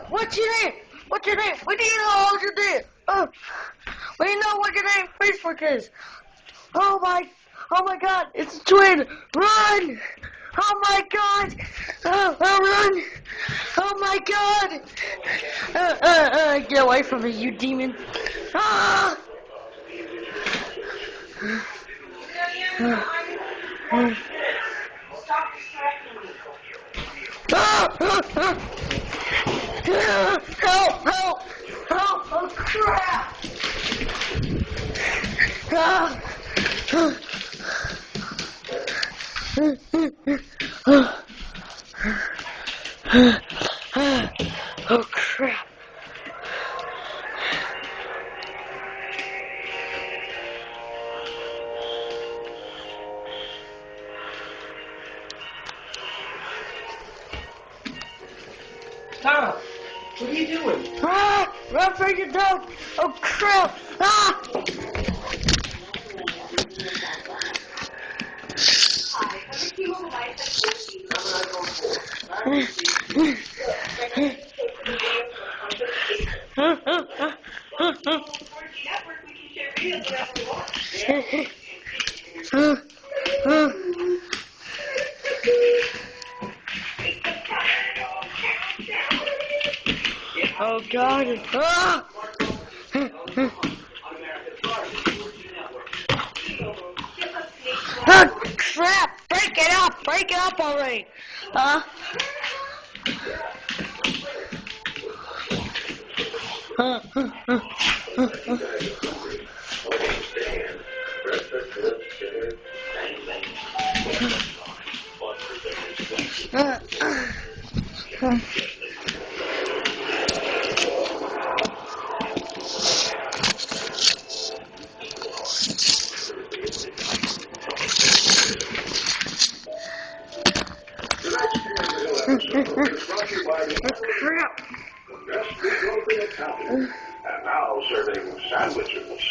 What's your name? What's your name? We need to know what's your name. We need to know what your name Facebook is. Oh my God, it's a twin. Run! Oh my God! Run! Oh my God! Get away from me, you demon! Ah! Help! Oh crap! Oh crap! Tom, what are you doing? Run for your dog! Oh crap! Oh God! Oh crap! Break it up already! Crap. And now serving sandwiches.